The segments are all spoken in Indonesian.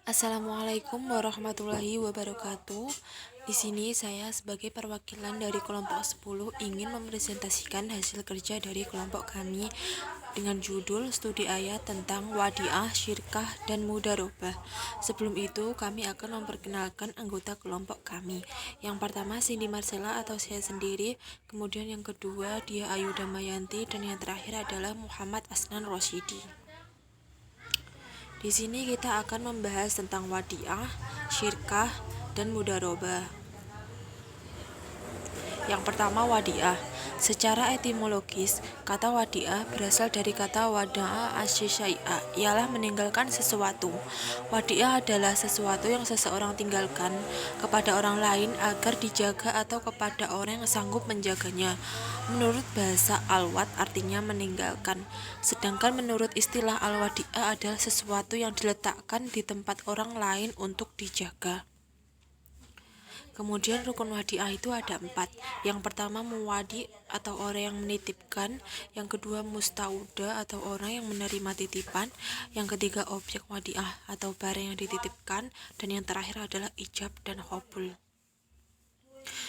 Assalamualaikum warahmatullahi wabarakatuh. Di sini saya sebagai perwakilan dari kelompok 10 ingin mempresentasikan hasil kerja dari kelompok kami dengan judul studi ayat tentang wadiah, syirkah, dan mudarobah. Sebelum itu, kami akan memperkenalkan anggota kelompok kami. Yang pertama Cindy Marcella atau saya sendiri, kemudian yang kedua dia Ayu Damayanti, dan yang terakhir adalah Muhammad Asnan Rosyidi. Di sini kita akan membahas tentang wadiah, syirkah, dan mudarobah. Yang pertama wadiah. Secara etimologis, kata wadiah berasal dari kata wada'a asyai'a, ialah meninggalkan sesuatu. Wadiah adalah sesuatu yang seseorang tinggalkan kepada orang lain agar dijaga atau kepada orang yang sanggup menjaganya. Menurut bahasa Al-Wat artinya meninggalkan, sedangkan menurut istilah Al-Wadi'ah adalah sesuatu yang diletakkan di tempat orang lain untuk dijaga. Kemudian rukun wadiah itu ada 4. Yang pertama muwadi atau orang yang menitipkan, yang kedua mustauda atau orang yang menerima titipan, yang ketiga objek wadiah atau barang yang dititipkan, dan yang terakhir adalah ijab dan qabul.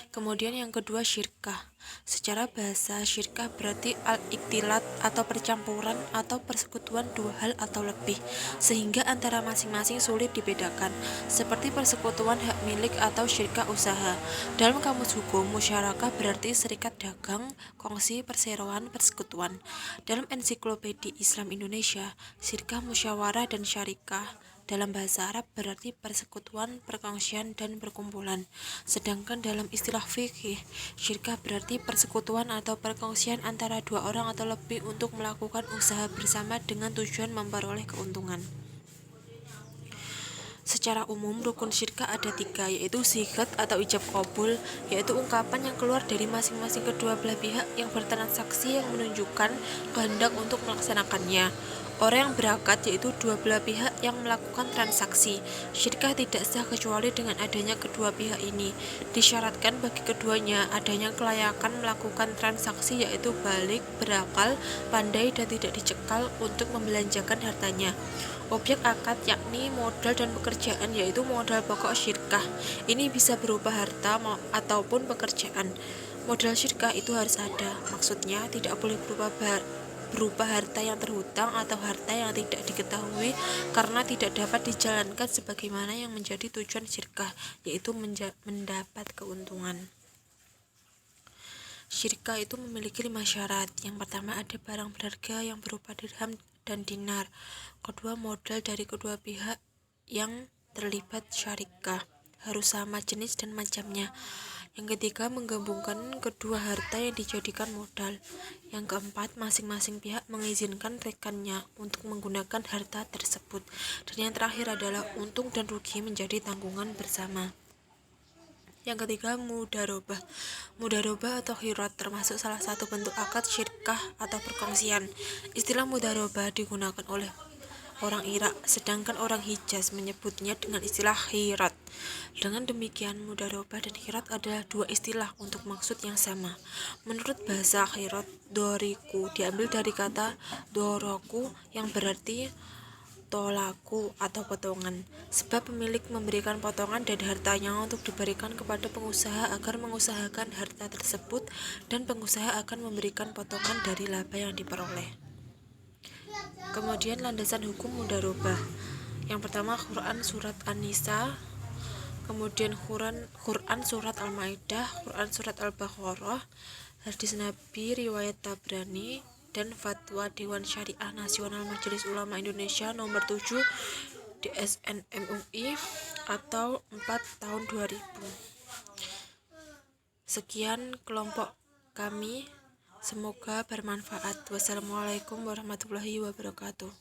Kemudian yang kedua syirkah. Secara bahasa syirkah berarti al-iktilat atau percampuran atau persekutuan dua hal atau lebih, sehingga antara masing-masing sulit dibedakan, seperti persekutuan hak milik atau syirkah usaha. Dalam kamus hukum, musyarakah berarti serikat dagang, kongsi, perseroan, persekutuan. Dalam ensiklopedia Islam Indonesia, syirkah musyawarah dan syarikah dalam bahasa Arab berarti persekutuan, perkongsian, dan perkumpulan. Sedangkan dalam istilah fikih, syirkah berarti persekutuan atau perkongsian antara dua orang atau lebih untuk melakukan usaha bersama dengan tujuan memperoleh keuntungan. Secara umum, rukun syirkah ada 3, yaitu sigat atau ijab qabul, yaitu ungkapan yang keluar dari masing-masing kedua belah pihak yang bertransaksi yang menunjukkan kehendak untuk melaksanakannya. Orang yang berakat yaitu dua belah pihak yang melakukan transaksi. Syirkah tidak sah kecuali dengan adanya kedua pihak ini. Disyaratkan bagi keduanya adanya kelayakan melakukan transaksi yaitu balik, berakal, pandai, dan tidak dicekal untuk membelanjakan hartanya. Objek akad yakni modal dan pekerjaan yaitu modal pokok syirkah. Ini bisa berupa harta ataupun pekerjaan. Modal syirkah itu harus ada. Maksudnya tidak boleh berupa harta yang terhutang atau harta yang tidak diketahui karena tidak dapat dijalankan sebagaimana yang menjadi tujuan syirkah, yaitu mendapat keuntungan. Syirkah itu memiliki 5 syarat. Yang pertama ada barang berharga yang berupa dirham dan dinar. Kedua, modal dari kedua pihak yang terlibat syarikah harus sama jenis dan macamnya. Yang ketiga, menggabungkan kedua harta yang dijadikan modal. Yang keempat, masing-masing pihak mengizinkan rekannya untuk menggunakan harta tersebut. Dan yang terakhir adalah untung dan rugi menjadi tanggungan bersama. Yang ketiga, mudarobah. Mudarobah atau khirat termasuk salah satu bentuk akad syirkah atau perkongsian. Istilah mudarobah digunakan oleh orang Irak, sedangkan orang Hijaz menyebutnya dengan istilah khirat. Dengan demikian, mudarobah dan khirat adalah dua istilah untuk maksud yang sama. Menurut bahasa khirat, doriku diambil dari kata doroku yang berarti tolaku atau potongan, sebab pemilik memberikan potongan dari hartanya untuk diberikan kepada pengusaha agar mengusahakan harta tersebut, dan pengusaha akan memberikan potongan dari laba yang diperoleh. Kemudian landasan hukum mudarobah. Yang pertama Quran surat An-Nisa, kemudian Quran surat Al-Maidah, Quran surat Al-Baqarah, hadis Nabi riwayat Tabrani, dan Fatwa Dewan Syariah Nasional Majelis Ulama Indonesia nomor 7 DSN MUI atau 4 tahun 2000. Sekian kelompok kami, semoga bermanfaat. Wassalamualaikum warahmatullahi wabarakatuh.